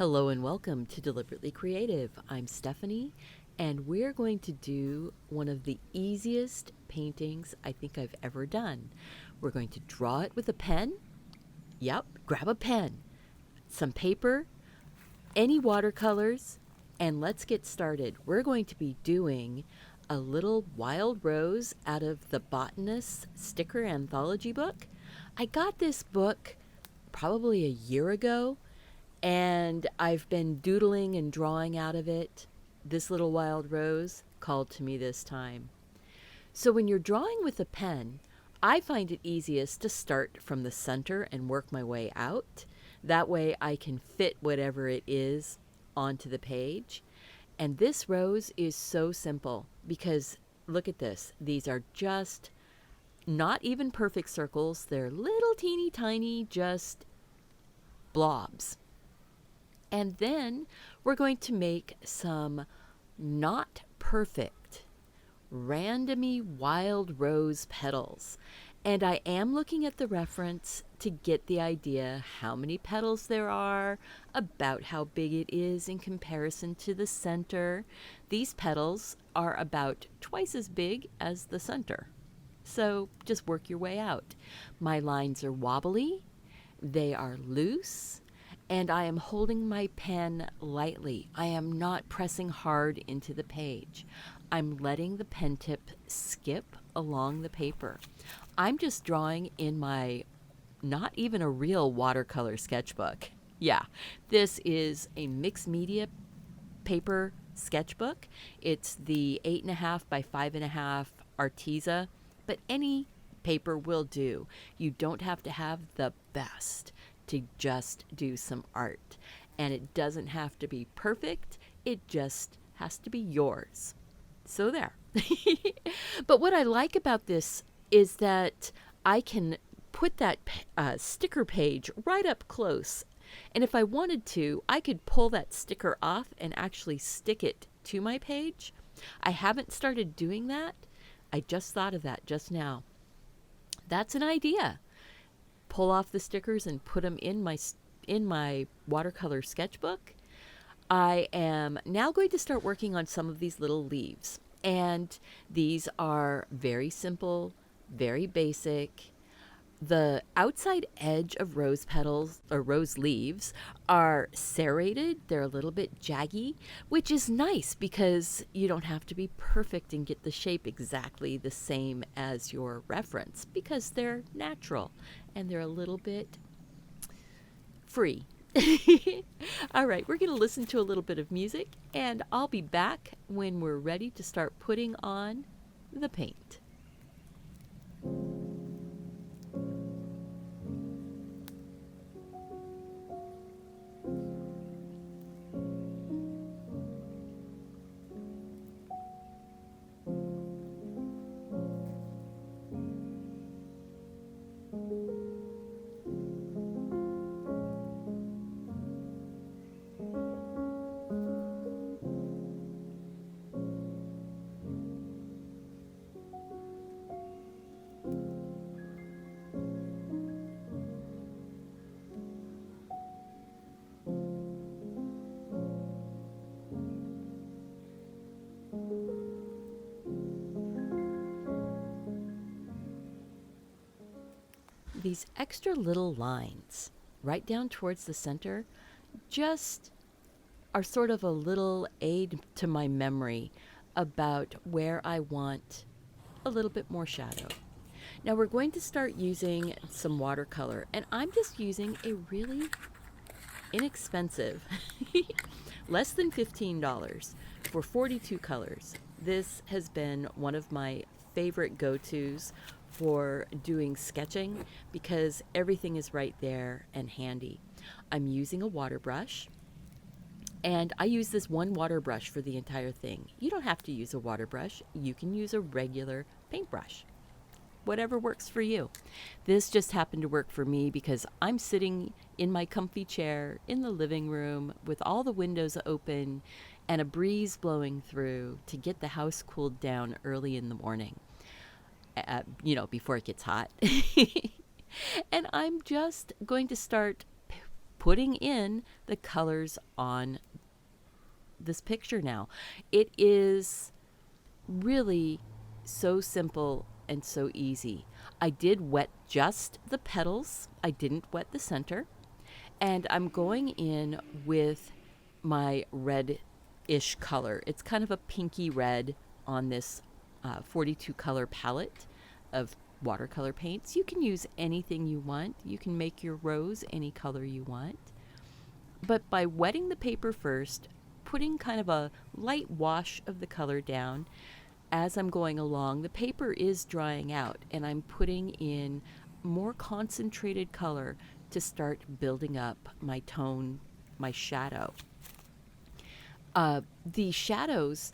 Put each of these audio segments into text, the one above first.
Hello and welcome to Deliberately Creative. I'm Stephanie, and we're going to do one of the easiest paintings I think I've ever done. We're going to draw it with a pen. Yep, grab a pen, some paper, any watercolors, and let's get started. We're going to be doing a little wild rose out of the Botanist sticker anthology book. I got this book probably a year ago, and I've been doodling and drawing out of it. This little wild rose called to me this time. So when you're drawing with a pen, I find it easiest to start from the center and work my way out. That way I can fit whatever it is onto the page. And this rose is so simple because look at this. These are just not even perfect circles. They're little teeny tiny, just blobs. And then we're going to make some not perfect, randomy wild rose petals. And I am looking at the reference to get the idea how many petals there are, about how big it is in comparison to the center. These petals are about twice as big as the center. So just work your way out. My lines are wobbly, they are loose, and I am holding my pen lightly. I am not pressing hard into the page. I'm letting the pen tip skip along the paper. I'm just drawing in my not even a real watercolor sketchbook. Yeah, this is a mixed media paper sketchbook. It's the 8.5 by 5.5 Arteza, but any paper will do. You don't have to have the best to just do some art. And it doesn't have to be perfect, it just has to be yours. So there. But what I like about this is that I can put that sticker page right up close. And if I wanted to, I could pull that sticker off and actually stick it to my page. I haven't started doing that. I just thought of that just now. That's an idea. Pull off the stickers and put them in my watercolor sketchbook. I am now going to start working on some of these little leaves. And these are very simple, very basic. The outside edge of rose petals or rose leaves are serrated. They're a little bit jaggy, which is nice because you don't have to be perfect and get the shape exactly the same as your reference because they're natural and they're a little bit free. All right, we're going to listen to a little bit of music, and I'll be back when we're ready to start putting on the paint. These extra little lines right down towards the center just are sort of a little aid to my memory about where I want a little bit more shadow. Now we're going to start using some watercolor, and I'm just using a really inexpensive, less than $15 for 42 colors. This has been one of my favorite go-tos for doing sketching because everything is right there and handy. I'm using a water brush, and I use this one water brush for the entire thing. You don't have to use a water brush. You can use a regular paintbrush. Whatever works for you. This just happened to work for me because I'm sitting in my comfy chair in the living room with all the windows open and a breeze blowing through to get the house cooled down early in the morning. Before it gets hot. And I'm just going to start putting in the colors on this picture now. It is really so simple and so easy. I did wet just the petals. I didn't wet the center. And I'm going in with my red-ish color. It's kind of a pinky red on this 42 color palette of watercolor paints. You can use anything you want. You can make your rose any color you want. But by wetting the paper first, putting kind of a light wash of the color down, as I'm going along, the paper is drying out and I'm putting in more concentrated color to start building up my tone, my shadow. The shadows,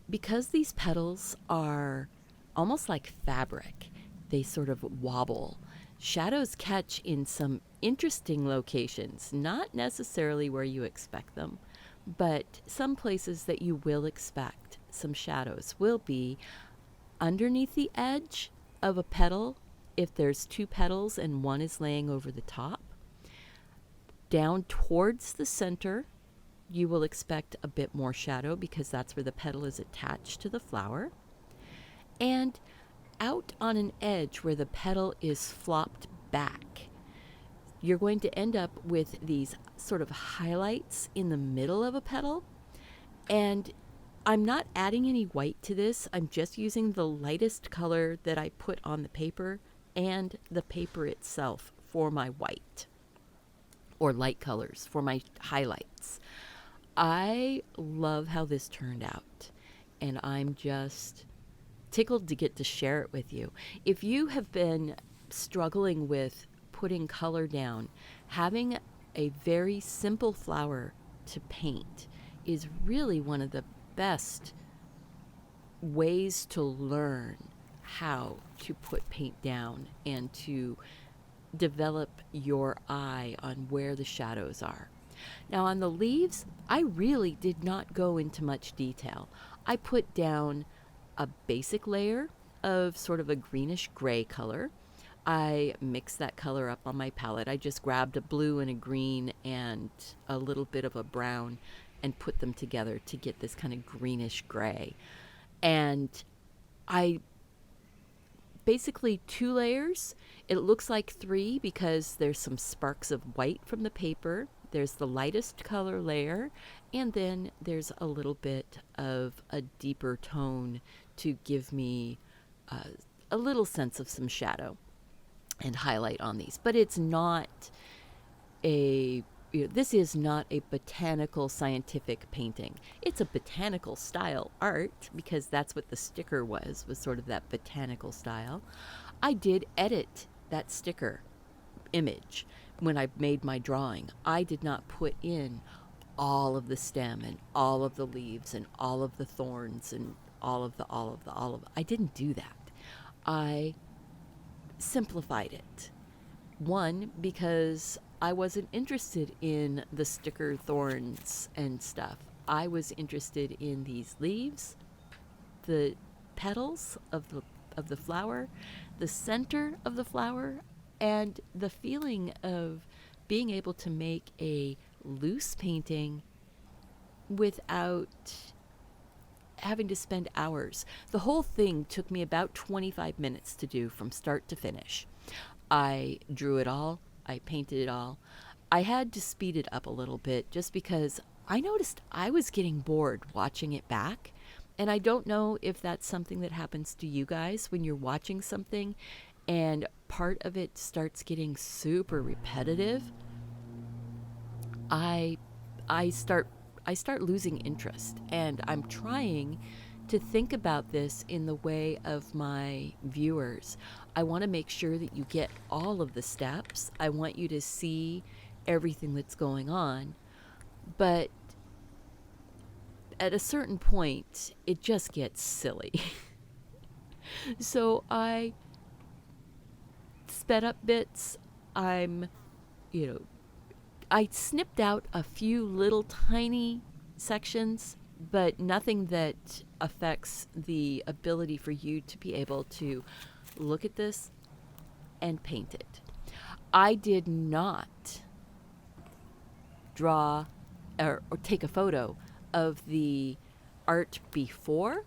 because these petals are almost like fabric, they sort of wobble. Shadows catch in some interesting locations, not necessarily where you expect them, but some places that you will expect some shadows will be underneath the edge of a petal if there's two petals and one is laying over the top. Down towards the center, you will expect a bit more shadow because that's where the petal is attached to the flower. And out on an edge where the petal is flopped back, you're going to end up with these sort of highlights in the middle of a petal. And I'm not adding any white to this. I'm just using the lightest color that I put on the paper and the paper itself for my white, or light colors for my highlights. I love how this turned out, and I'm just tickled to get to share it with you. If you have been struggling with putting color down, having a very simple flower to paint is really one of the best ways to learn how to put paint down and to develop your eye on where the shadows are. Now on the leaves, I really did not go into much detail. I put down a basic layer of sort of a greenish gray color. I mixed that color up on my palette. I just grabbed a blue and a green and a little bit of a brown and put them together to get this kind of greenish gray. And I basically 2 layers. It looks like 3 because there's some sparks of white from the paper. There's the lightest color layer, and then there's a little bit of a deeper tone to give me a little sense of some shadow and highlight on these. But it's not this is not a botanical scientific painting. It's a botanical style art because that's what the sticker was sort of that botanical style. I did edit that sticker image when I made my drawing. I did not put in all of the stem and all of the leaves and all of the thorns and all of I didn't do that. I simplified it. One, because I wasn't interested in the sticker thorns and stuff. I was interested in these leaves, the petals of the flower, the center of the flower, and the feeling of being able to make a loose painting without having to spend hours. The whole thing took me about 25 minutes to do from start to finish. I drew it all. I painted it all. I had to speed it up a little bit just because I noticed I was getting bored watching it back. And I don't know if that's something that happens to you guys when you're watching something and part of it starts getting super repetitive. I start losing interest, and I'm trying to think about this in the way of my viewers. I want to make sure that you get all of the steps. I want you to see everything that's going on. But at a certain point, it just gets silly. So I sped up bits. I snipped out a few little tiny sections, but nothing that affects the ability for you to be able to look at this and paint it. I did not draw or take a photo of the art before,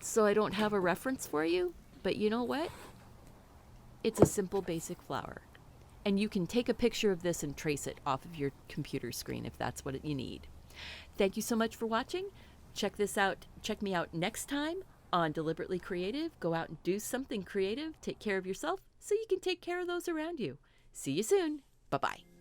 so I don't have a reference for you. But you know what? It's a simple, basic flower. And you can take a picture of this and trace it off of your computer screen if that's what you need. Thank you so much for watching. Check this out. Check me out next time on Deliberately Creative. Go out and do something creative. Take care of yourself so you can take care of those around you. See you soon. Bye-bye.